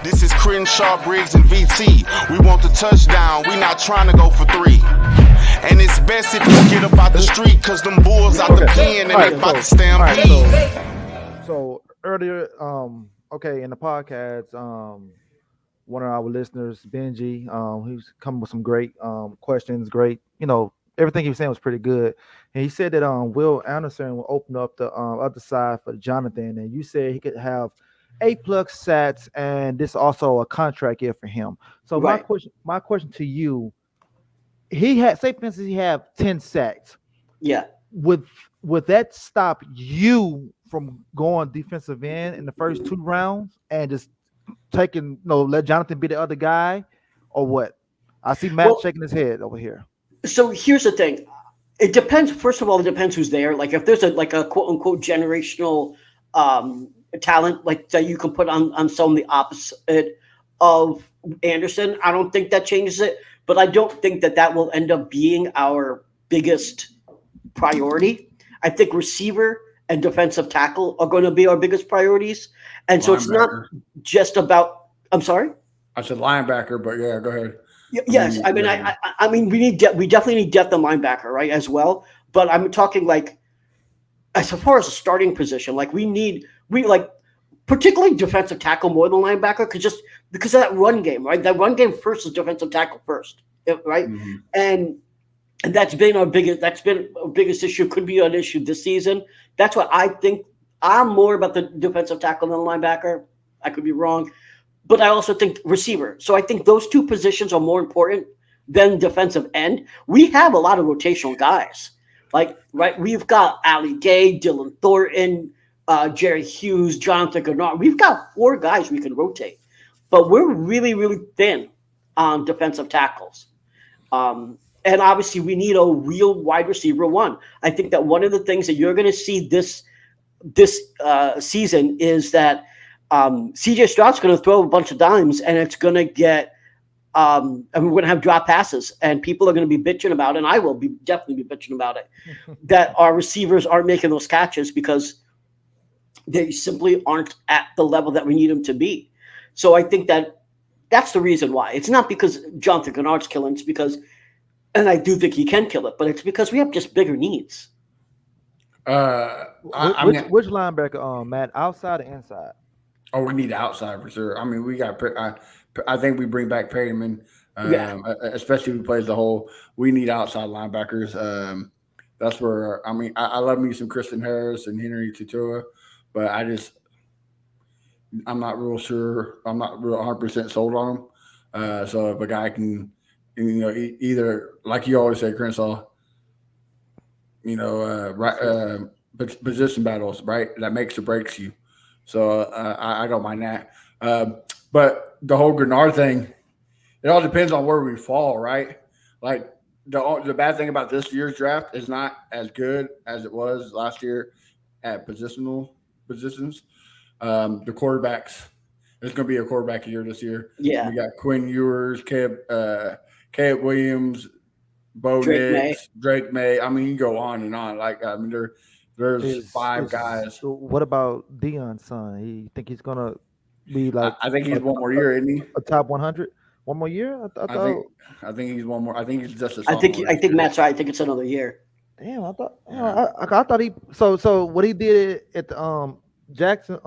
This is Crenshaw, Briggs, and VT. We want the touchdown. We not trying to go for 3. And it's best if you get up out the street, cause them bulls out the pen and they about to stampede. So earlier, okay, in the podcast, one of our listeners, Benji, he was coming with some great questions, great, everything he was saying was pretty good. And he said that Will Anderson will open up the other side for Jonathan, and you said he could have A+ sats, and this also a contract year for him. So Right. my question to you, he had, say for instance, he have 10 sacks. Yeah. Would that stop you from going defensive end in the first 2 rounds and just taking, let Jonathan be the other guy, or what? I see Matt shaking his head over here. So here's the thing. It depends. First of all, it depends who's there. Like if there's a quote unquote generational talent like that you can put on someone the opposite of Anderson, I don't think that changes it. But I don't think that will end up being our biggest priority. I think receiver and defensive tackle are going to be our biggest priorities. And so it's not just about, I'm sorry? I said linebacker, but yeah, go ahead. Yes. I mean, we definitely need depth on linebacker, right, as well. But I'm talking like, as far as a starting position, like we particularly defensive tackle more than linebacker, because of that run game, right? That run game first is defensive tackle first, right? Mm-hmm. And that's been our biggest issue. Could be an issue this season. That's what I think. I'm more about the defensive tackle than the linebacker. I could be wrong, but I also think receiver. So I think those 2 positions are more important than defensive end. We have a lot of rotational guys. Like, right, we've got Ali Gay, Dylan Thornton, Jerry Hughes, Jonathan Gannard. We've got 4 guys we can rotate, but we're really, really thin on defensive tackles. And obviously, we need a real wide receiver 1. I think that one of the things that you're going to see this season is that CJ Stroud's going to throw a bunch of dimes, and it's going to get and we're going to have drop passes, and people are going to be bitching about it, and I will definitely be bitching about it, that our receivers aren't making those catches because they simply aren't at the level that we need them to be. So I think that's the reason why. It's not because Jonathan Gannard's killing, it's because, and I do think he can kill it, but it's because we have just bigger needs. Which linebacker, Matt, outside or inside? Oh, we need outside for sure. I mean, we got. I think we bring back Perryman, especially if he plays the whole. We need outside linebackers. That's where I love me some Kristen Harris and Henry Tutua, but I'm not real sure. I'm not real 100% sold on them. So if a guy can, either like you always say, Crenshaw, position battles, right? That makes or breaks you. So I don't mind that. But the whole Grenard thing, it all depends on where we fall, right? Like the bad thing about this year's draft is not as good as it was last year at positional positions. The quarterbacks, it's going to be a quarterback year this year. Yeah. We got Quinn Ewers, Caleb Williams, Bo Nix, Drake May. I mean, you go on and on. There's 5 guys. So what about Deion's son? You think he's gonna be like? I think he's one more year, isn't he? A top 100, one more year. I think he's one more. I think he's just a sophomore. I think Matt's right. I think it's another year. Damn, I thought he. So what he did at the Jackson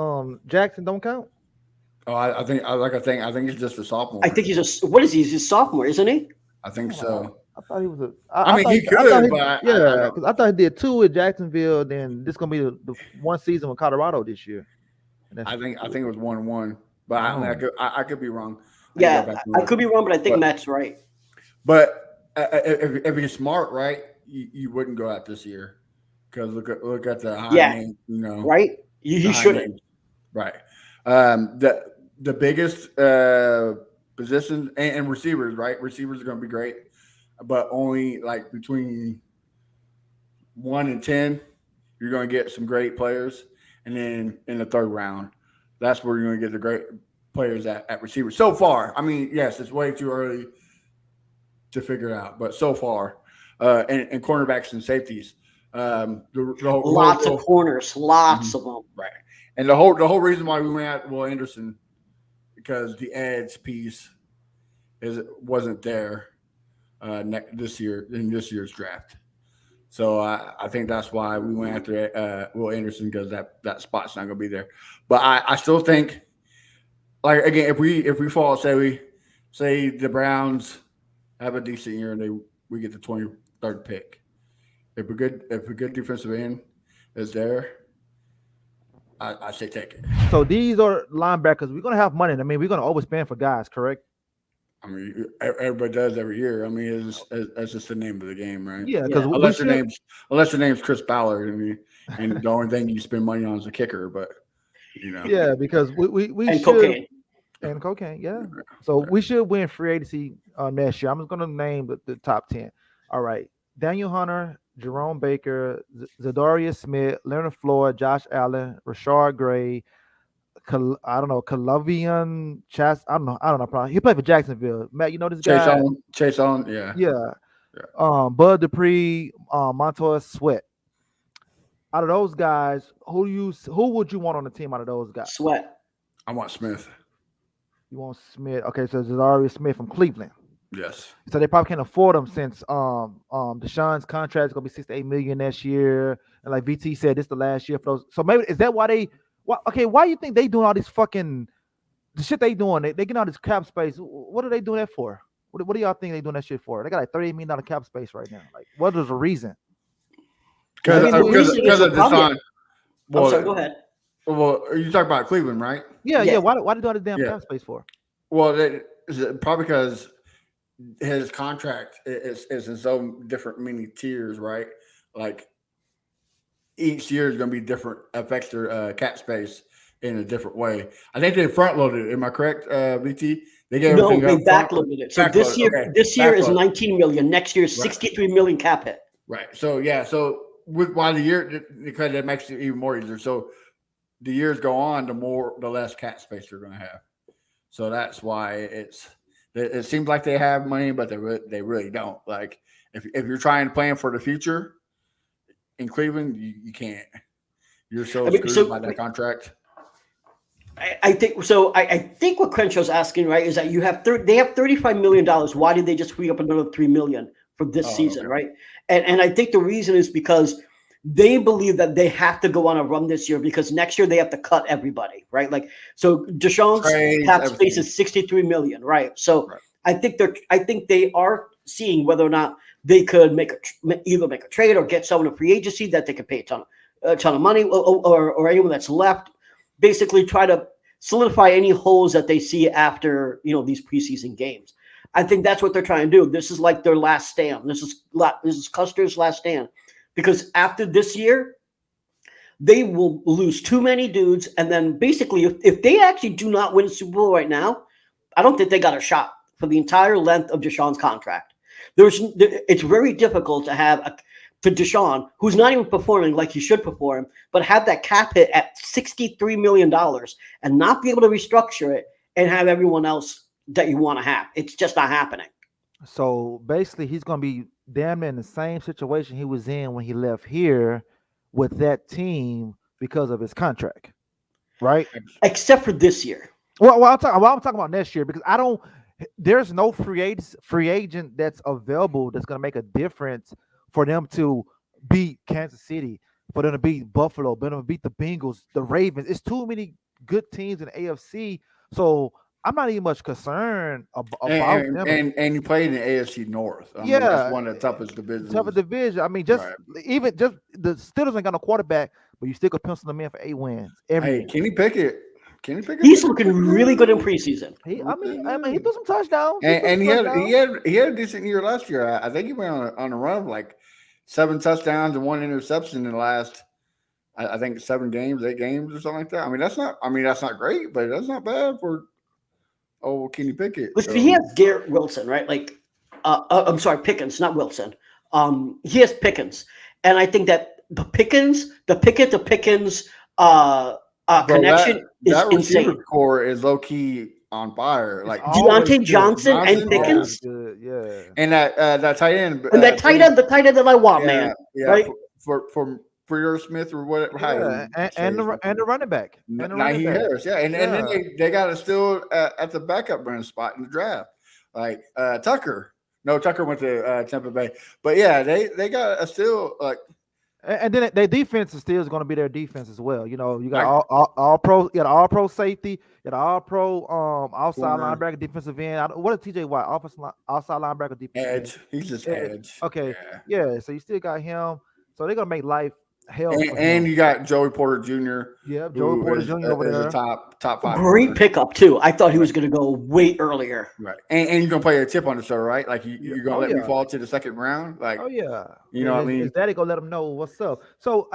don't count. Oh, I think he's just a sophomore. I think he's he's a sophomore, isn't he? I think so. I thought he was a. He could, but because I thought he did 2 with Jacksonville. Then this gonna be the one season with Colorado this year. I think it was 1-1, but I could be wrong. I could be wrong, but I think Matt's right. But if you're smart, right, you wouldn't go out this year because look at the high name, right. You shouldn't. Right. The biggest positions and receivers, right? Receivers are going to be great, but only like between 1 and 10, you're going to get some great players, and then in the 3rd round, that's where you're going to get the great players at receiver. So far, I mean, yes, it's way too early to figure out, but so far, and cornerbacks and safeties. Lots of corners, lots of them. Right. And the whole reason why we went at Will Anderson, because the edge piece wasn't there this year in this year's draft. So I think that's why we went after Will Anderson, because that spot's not going to be there. But I still think, like, again, if we fall, say the Browns have a decent year and we get the 23rd pick. If a good defensive end is there, I say take it. So these are linebackers. We're gonna have money. I mean, we're gonna overspend for guys, correct? I mean, everybody does every year. I mean, it's just the name of the game, right? Yeah, because unless your name's Chris Ballard, and the only thing you spend money on is a kicker. But yeah, because we and should cocaine. and cocaine, yeah. So we should win free agency next year. I'm just gonna name the top 10. All right, Daniel Hunter, Jerome Baker, Zadarius Smith, Leonard Floyd, Josh Allen, Rashard Gray. Calavian Chas. I don't know. Probably. He played for Jacksonville. Matt, you know this guy? Chase on, yeah. Yeah. Bud Dupree, Montoya Sweat. Out of those guys, who would you want on the team out of those guys? Sweat. I want Smith. You want Smith? Okay, so Zadarius Smith from Cleveland. Yes. So they probably can't afford him since Deshaun's contract is gonna be $6 to $8 million next year, and like VT said, this is the last year for those. So maybe is that why they? Why do you think they doing all this fucking the shit they doing? They getting all this cap space. What are they doing that for? What do y'all think they doing that shit for? They got like $38 million cap space right now. Like, what is the reason? Because of Deshaun. Well, I'm sorry, go ahead. Well, you talking about Cleveland, right? Yeah. Why they do all this damn cap space for? Well, probably because his contract is in so different many tiers, right? Like, each year is going to be different, affects their cap space in a different way. I think they front loaded it. Am I correct, VT? They backloaded it. So this year is $19 million. Next year is $63 million cap hit. Right. So while the year, because it makes it even more easier. So the years go on, the less cap space they're going to have. So that's why it seems like they have money, but they really don't. Like, if you're trying to plan for the future in Cleveland, you can't. You're screwed by that contract. I think so. I think what Crenshaw's asking, right, is that they have $35 million. Why did they just free up another $3 million for this season, right? And I think the reason is because they believe that they have to go on a run this year because next year they have to cut everybody, right? Like, so Deshaun's cap space is $63 million, right? So I think they are seeing whether or not they could either make a trade or get someone in free agency that they could pay a ton of money, or anyone that's left. Basically, try to solidify any holes that they see after these preseason games. I think that's what they're trying to do. This is like their last stand. This is Custer's last stand, because after this year, they will lose too many dudes, and then basically, if they actually do not win the Super Bowl right now, I don't think they got a shot for the entire length of Deshaun's contract. It's very difficult to have to Deshaun, who's not even performing like he should perform, but have that cap hit at $63 million and not be able to restructure it and have everyone else that you want to have. It's just not happening. So basically, he's going to be damn near in the same situation he was in when he left here with that team because of his contract, right? Except for this year. Well, I'm talking about next year, because there's no free agent that's available that's going to make a difference for them to beat Kansas City, for them to beat Buffalo, for them to beat the Bengals, the Ravens. It's too many good teams in the AFC. So I'm not even much concerned about them. And you played in the AFC North. I mean, that's one of the toughest divisions. Toughest division. I mean, the Steelers ain't got no quarterback, but you still could pencil them in for 8 wins. Kenny Pickett. He's looking really good in preseason. He threw some touchdowns. And he had a decent year last year. I think he went on a run of like 7 touchdowns and 1 interception in the last, I think 8 games or something like that. I mean, that's not great, but that's not bad for Kenny Pickett. Listen, he has Garrett Wilson, right? Like, I'm sorry, Pickens, not Wilson. He has Pickens, and I think that the Pickens connection is insane. Core is low key on fire. Like Deontay Johnson and Pickens, and that tight end, and the tight end that I want, man. Yeah, right? For Freer Smith or whatever. Yeah, and the running back. And the running Naheem back. Harris, yeah. And then they got a still at the backup running spot in the draft. Like Tucker. No, Tucker went to Tampa Bay. But yeah, they got a still like. And then their defense is still going to be their defense as well. You know, you got all pro, you got all pro safety, you got all pro outside linebacker, defensive end. What is TJ Watt? Outside linebacker, defensive edge. end. He's just edge. Okay, yeah. So you still got him. So they're gonna make life hell. And you got Joey Porter Jr. Yeah, Joey Porter Jr. over there. A top 5. Great pickup too. I thought he was going to go way earlier. Right, and you're gonna play a tip on the show, right? Like you're gonna let me fall to the second round, like you know what I mean? His daddy gonna let him know what's up. So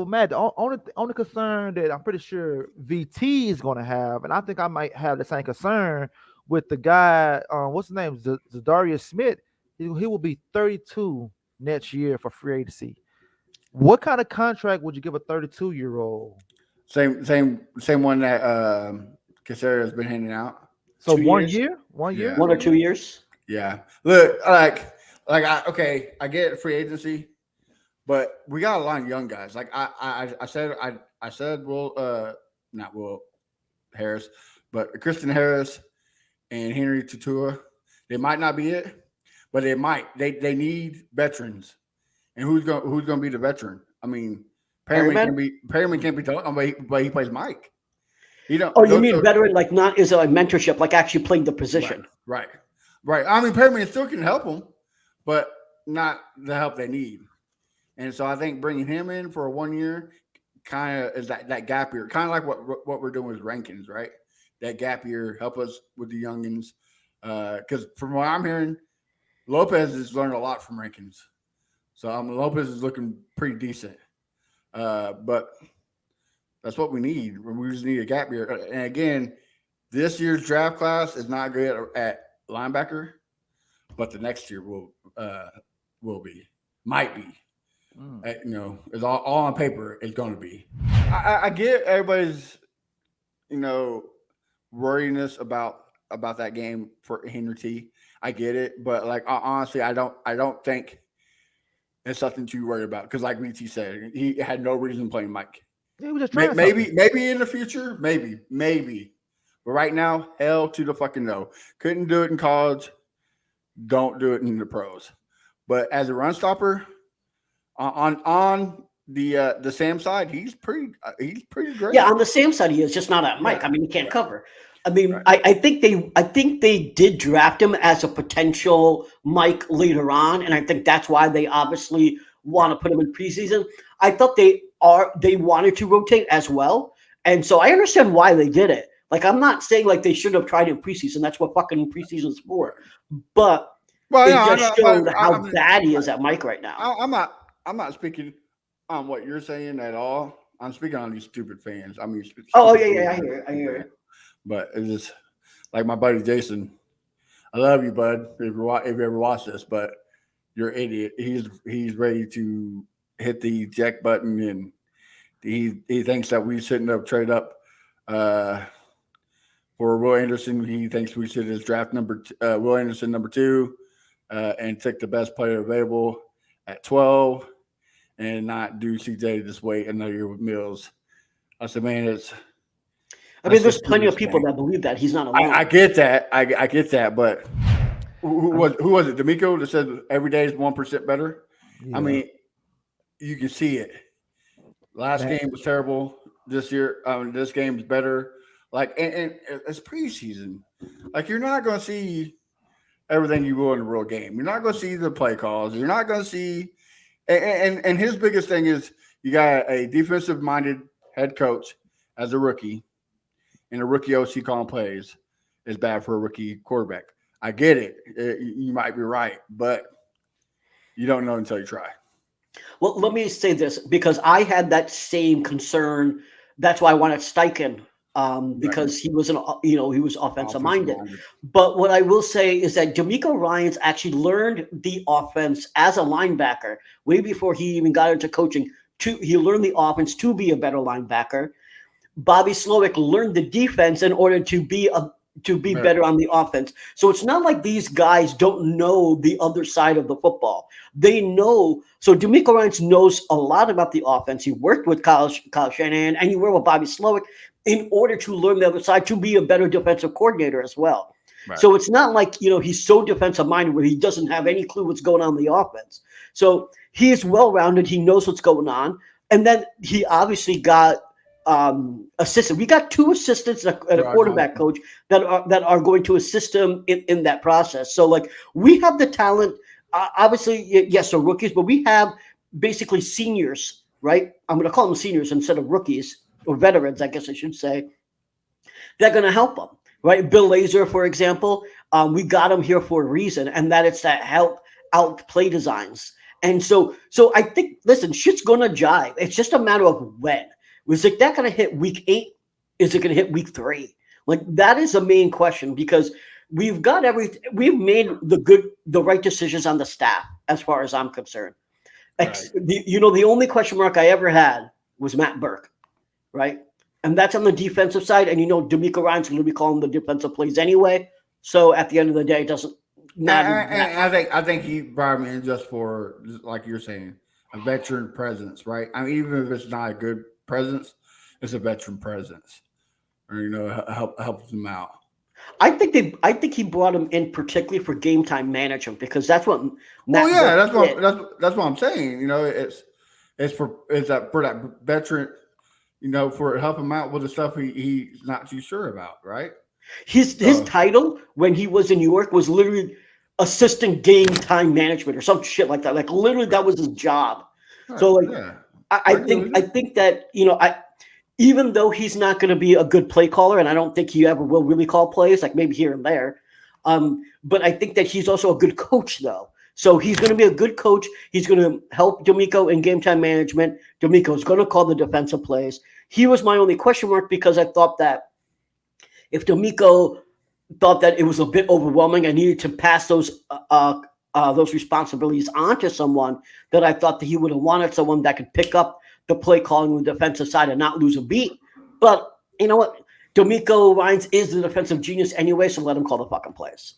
Matt, the only concern that I'm pretty sure VT is gonna have, and I think I might have the same concern with the guy. What's his name? Zadarius Smith. He will be 32 next year for free agency. What kind of contract would you give a 32-year-old? Same one that Caceres has been handing out. So 1 year? 1 year? Yeah. 1 or 2 years? Yeah. Look, I get free agency, but we got a lot of young guys. Like I said not Will Harris, but Christian Harris and Henry Tutua. They might not be it, but they might. They need veterans. And who's going to be the veteran? I mean, Perryman can't be done, but he plays Mike. You mean veteran, like not as a mentorship, like actually playing the position. Right. I mean, Perryman still can help them, but not the help they need. And so I think bringing him in for a 1 year kind of is that gap year, kind of like what we're doing with Rankins, right? That gap year help us with the youngins. Because from what I'm hearing, Lopez has learned a lot from Rankins. So Lopez is looking pretty decent. But that's what we need. We just need a gap year. And again, this year's draft class is not good at linebacker, but the next year might be. It's all on paper. It's going to be. I get everybody's, worriness about that game for Henry T. I get it, but honestly, I don't think it's something to worry about because, like VT said, he had no reason playing Mike. Yeah, we just trying maybe in the future, maybe. But right now, hell to the fucking no. Couldn't do it in college. Don't do it in the pros. But as a run stopper, on the Sam side, he's pretty great. Yeah, on the Sam side, he is just not at Mike. I mean, he can't cover. I mean, I think they did draft him as a potential Mike later on, and I think that's why they obviously want to put him in preseason. I thought they wanted to rotate as well, and so I understand why they did it. Like, I'm not saying like they should have tried in preseason. That's what fucking preseason's for. But it just showed how bad he is at Mike right now. I'm not speaking on what you're saying at all. I'm speaking on these stupid fans. I mean, I hear it. But it's just like my buddy Jason. I love you, bud. If you ever watch this, but you're an idiot. He's ready to hit the eject button, and he thinks that we shouldn't have traded up for Will Anderson. He thinks we should have drafted Will Anderson number 2 and take the best player available at 12 and not do CJ this way another year with Mills. I said, man, there's plenty of people that believe that he's not alone. I get that. I get that, but who was it? D'Amico that said every day is 1% better. Yeah. I mean, you can see it. Last game was terrible. This year, this game is better. Like, and it's preseason. Like, you're not going to see everything you will in the real game. You're not going to see the play calls. You're not going to see. And his biggest thing is you got a defensive-minded head coach as a rookie. And a rookie OC calling plays is bad for a rookie quarterback. I get it. You might be right, but you don't know until you try. Well, let me say this, because I had that same concern. That's why I wanted Steichen, because he was he was offensive minded. But what I will say is that D'Amico Ryans actually learned the offense as a linebacker way before he even got into coaching. He learned the offense to be a better linebacker. Bobby Slowick learned the defense in order to be to be better on the offense. So it's not like these guys don't know the other side of the football. They know. So DeMeco Ryans knows a lot about the offense. He worked with Kyle Shanahan and he worked with Bobby Slowick in order to learn the other side to be a better defensive coordinator as well. Right. So it's not like, he's so defensive minded where he doesn't have any clue what's going on in the offense. So he is well-rounded. He knows what's going on. And then he obviously got assistant. We got 2 assistants and a quarterback coach that are going to assist him in that process. So like we have the talent, obviously, yes, they're rookies, but we have basically seniors, right? I'm going to call them seniors instead of rookies or veterans, I guess I should say. They're going to help them, right? Bill Lazor, for example, we got him here for a reason, and that it's that help out play designs. And so I think, listen, shit's going to jive. It's just a matter of when. Was that going to hit week 8? Is it going to hit week 3? Like that is the main question because we've got everything. We've made the right decisions on the staff as far as I'm concerned. Right. The only question mark I ever had was Matt Burke, right? And that's on the defensive side. And DeMeco Ryans going to be calling the defensive plays anyway. So at the end of the day, it doesn't matter. And I think he brought me in just for, like you're saying, a veteran presence, right? I mean, even if it's not a good presence, it's a veteran presence, or helps them out. I think he brought him in particularly for game time management because that's what. That's what I'm saying. It's for that veteran, for help him out with the stuff he's not too sure about, right? His title when he was in New York was literally assistant game time management or some shit like that. Like literally, that was his job. Right. So like. Yeah. I think that even though he's not going to be a good play caller, and I don't think he ever will really call plays, like maybe here and there, but I think that he's also a good coach, though. So he's going to be a good coach. He's going to help DeMeco in game time management. DeMeco is going to call the defensive plays. He was my only question mark because I thought that if DeMeco thought that it was a bit overwhelming, I needed to pass those responsibilities onto someone, that I thought that he would have wanted someone that could pick up the play calling on the defensive side and not lose a beat. But you know what? DeMeco Ryans is the defensive genius anyway, so let him call the fucking plays.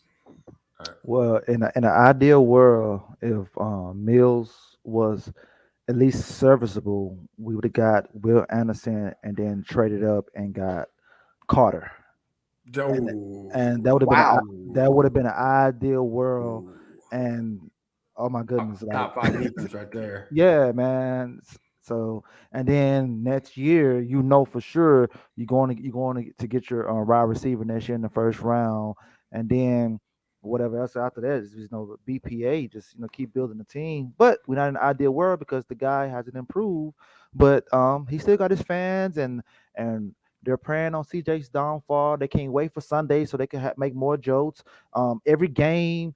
Well, in an ideal world, if Mills was at least serviceable, we would have got Will Anderson and then traded up and got Carter. And that would have been an ideal world. And oh my goodness, top 5 defense right there. Yeah, man. So and then next year, for sure you're going to get your wide receiver next year in the first round, and then whatever else after that is BPA. Just keep building the team. But we're not in an ideal world because the guy hasn't improved. But he still got his fans and they're praying on CJ's downfall. They can't wait for Sunday so they can make more jokes. Every game.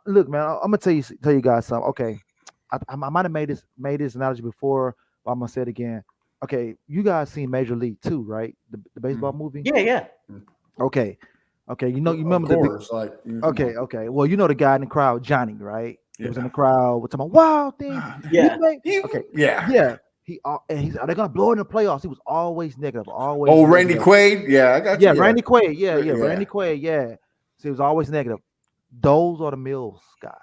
Look, man, I'm gonna tell you guys something. Okay, I might have made this analogy before, but I'm gonna say it again. Okay, you guys seen Major League 2, right? The baseball movie. Yeah. Okay. You remember okay. Well, the guy in the crowd, Johnny, right? He was in the crowd with some wild thing. Yeah. Yeah. Are they gonna blow in the playoffs? He was always negative. Always. Oh, Randy Quaid. Yeah, I got you. Yeah, Randy Quaid. Yeah. Randy Quaid. Yeah. So he was always negative. Those are the Mills guys,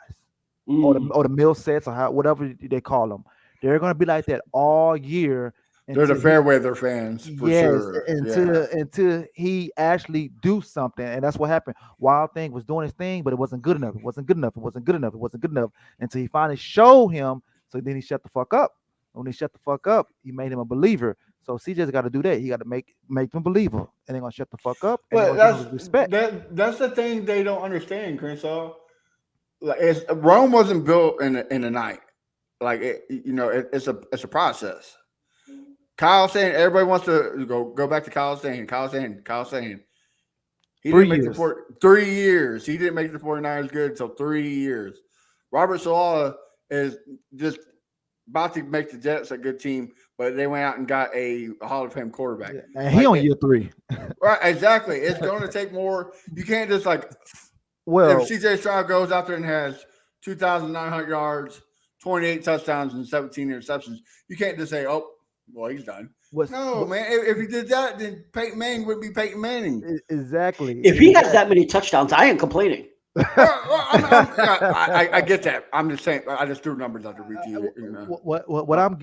or the Mill sets, or whatever they call them. They're gonna be like that all year. They're the Fairweather fans, for sure. Until he actually do something, and that's what happened. Wild Thing was doing his thing, but it wasn't good enough. It wasn't good enough until he finally showed him. So then he shut the fuck up. When he shut the fuck up, he made him a believer. So CJ's got to do that. He got to make him a believer, and they're gonna shut the fuck up. But that's the thing they don't understand, Crenshaw. Like Rome wasn't built in a night. Like it's a process. Kyle saying everybody wants to go back to Kyle saying. He didn't make 3 years. He didn't make the 49ers good until 3 years. Robert Saleh is just about to make the Jets a good team, but they went out and got a Hall of Fame quarterback. Yeah, and he on year 3. Right, exactly. It's going to take more. You can't just if CJ Stroud goes out there and has 2,900 yards, 28 touchdowns, and 17 interceptions, you can't just say, oh, well, he's done. No, man. If he did that, then Peyton Manning would be Peyton Manning. Exactly. If he has that many touchdowns, I ain't complaining. I get that. I'm just saying. I just threw numbers out the review. What I'm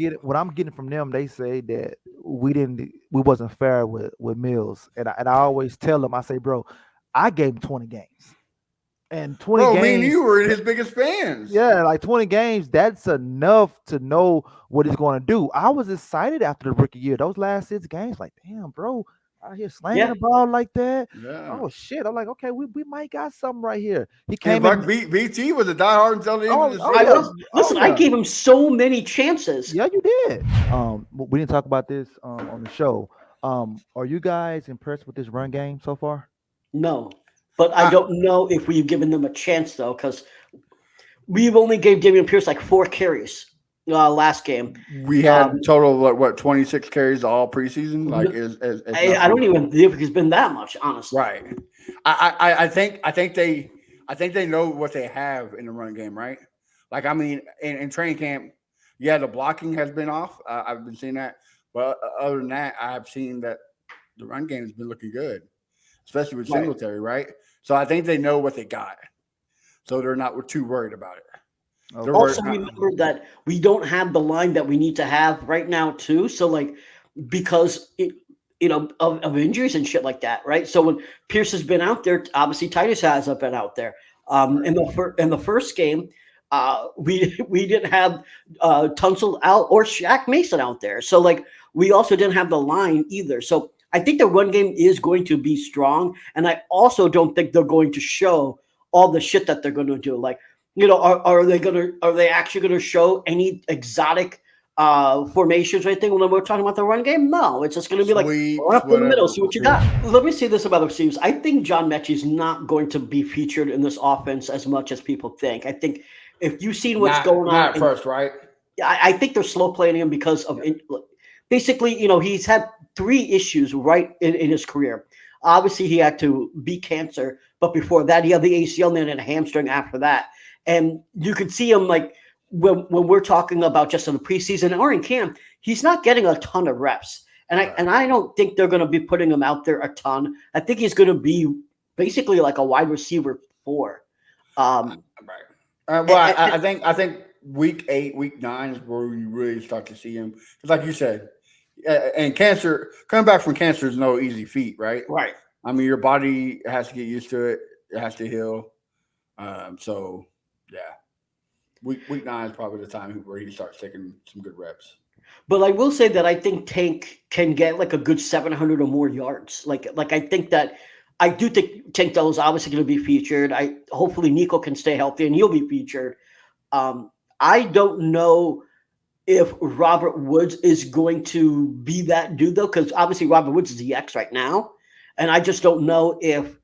getting from them, they say that we wasn't fair with Mills, and I always tell them, I say, bro, I gave him 20 games, and 20 Bro, games. me and you were his biggest fans. Yeah, like 20 games, that's enough to know what he's going to do. I was excited after the rookie year. Those last 6 games, like, damn, bro, out here slanging the ball like that. Yeah. Oh shit! I'm like, okay, we might got something right here. He came came in. VT was a diehard until the end of the season. I gave him so many chances. Yeah, you did. We didn't talk about this on the show. Are you guys impressed with this run game so far? No, but I don't know if we've given them a chance though, because we've only gave Dameon Pierce like 4 carries last game. We had a total of what 26 carries all preseason. Like I don't even think it's been that much, honestly. Right. I think they know what they have in the run game, right? Like, I mean, in training camp, yeah, the blocking has been off. I've been seeing that, but other than that, I've seen that the run game has been looking good, especially with Singletary, right? So I think they know what they got, so they're not too worried about it. Okay. Also, remember that we don't have the line that we need to have right now, too. So, like, because of injuries and shit like that, right? So when Pierce has been out there, obviously Titus hasn't been out there. In the first game, we didn't have Tunsil out or Shaq Mason out there. So like we also didn't have the line either. So I think the run game is going to be strong, and I also don't think they're going to show all the shit that they're going to do. Like, are they actually going to show any exotic formations or anything when we're talking about the run game? No, it's just going to be like up in the middle, see what you got. Let me say this about the receivers. I think John Mechie's not going to be featured in this offense as much as people think. I think if you've seen what's going on at first, right? I think they're slow playing him because of basically, he's had 3 issues right in his career. Obviously, he had to beat cancer, but before that, he had the ACL and then a hamstring after that. And you could see him like when we're talking about just in the preseason or in camp, he's not getting a ton of reps. And I don't think they're going to be putting him out there a ton. I think he's going to be basically like a wide receiver 4. Right. I think week 8, week 9 is where you really start to see him. Because like you said, and coming back from cancer is no easy feat, right? Right. I mean, your body has to get used to it. It has to heal. So, yeah. Week 9 is probably the time where he starts taking some good reps. But I will say that I think Tank can get like a good 700 or more yards. Like I think that I do think Tank Dell is obviously going to be featured. Hopefully Nico can stay healthy and he'll be featured. I don't know if Robert Woods is going to be that dude though, because obviously Robert Woods is the X right now, and I just don't know if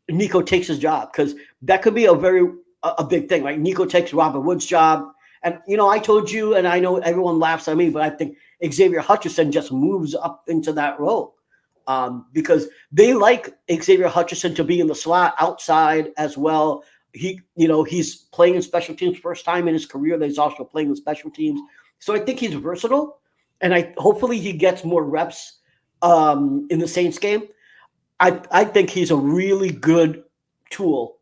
Nico takes his job, because that could be a big thing, right? Nico takes Robert Woods' job. And, I told you, and I know everyone laughs at me, but I think Xavier Hutchinson just moves up into that role because they like Xavier Hutchinson to be in the slot outside as well. He's playing in special teams first time in his career. That he's also playing in special teams. So I think he's versatile, and hopefully he gets more reps in the Saints game. I think he's a really good tool.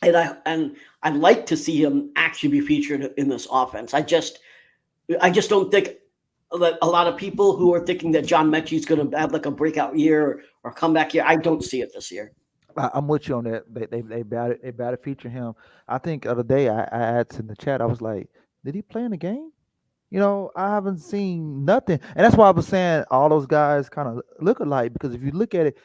And I'd like to see him actually be featured in this offense. I just don't think that a lot of people who are thinking that John Mechie is going to have like a breakout year or comeback year. I don't see it this year. I'm with you on that. They better feature him. I think the other day I asked in the chat, I was like, did he play in the game? I haven't seen nothing. And that's why I was saying all those guys kind of look alike, because if you look at it,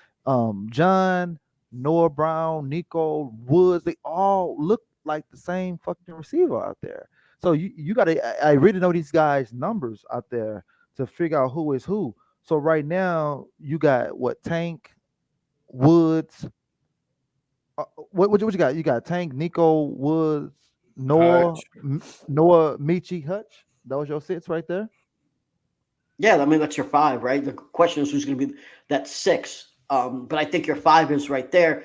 John, Noah Brown, Nico, Woods, they all look like the same fucking receiver out there. So you got to, I really know these guys' numbers out there to figure out who is who. So right now you got Tank, Woods. What you got? You got Tank, Nico, Woods, Noah, Michi, Hutch. Those your 6 right there. Yeah, I mean that's your 5, right? The question is who's going to be that 6. But I think your 5 is right there.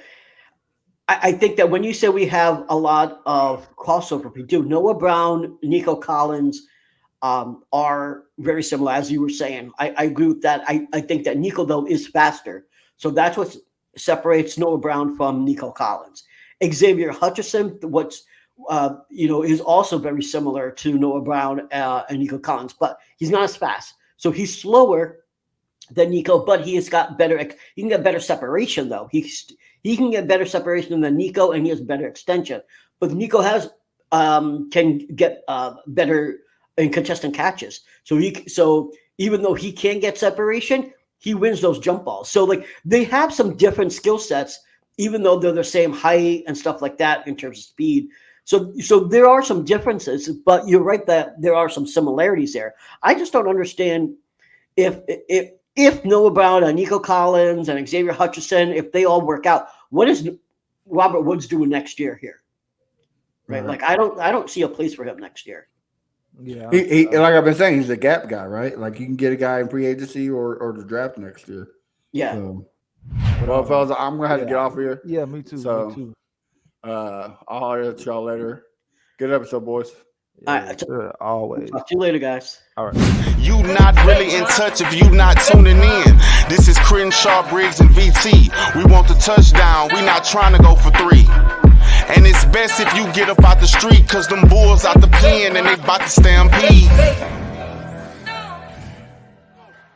I think that when you say we have a lot of crossover, we do. Noah Brown, Nico Collins, are very similar, as you were saying. I agree with that. I think that Nico, though, is faster. So that's what separates Noah Brown from Nico Collins. Xavier Hutchinson, is also very similar to Noah Brown and Nico Collins, but he's not as fast. So he's slower than Nico, but he has got better. He can get better separation, though. He can get better separation than Nico, and he has better extension. But Nico can get better in contesting catches. So even though he can get separation, he wins those jump balls. So like they have some different skill sets, even though they're the same height and stuff like that in terms of speed. So there are some differences, but you're right that there are some similarities there. I just don't understand if Noah Brown and Nico Collins and Xavier Hutchinson, if they all work out, what is Robert Woods doing next year here? Right? Like I don't see a place for him next year. Yeah, he like I've been saying, he's a gap guy, right? Like you can get a guy in free agency or the draft next year. Yeah. So, well, fellas, I'm gonna have to get off here. Yeah, me too. So, me too. I'll holler at y'all later. Good episode, boys. Yeah, sure, always. Talk to you later, guys. All right. You not really in touch if you not tuning in. This is Crenshaw, Briggs, and VT. We want the touchdown. We not trying to go for 3. And it's best if you get up out the street, cause them bulls out the pen and they about to stampede.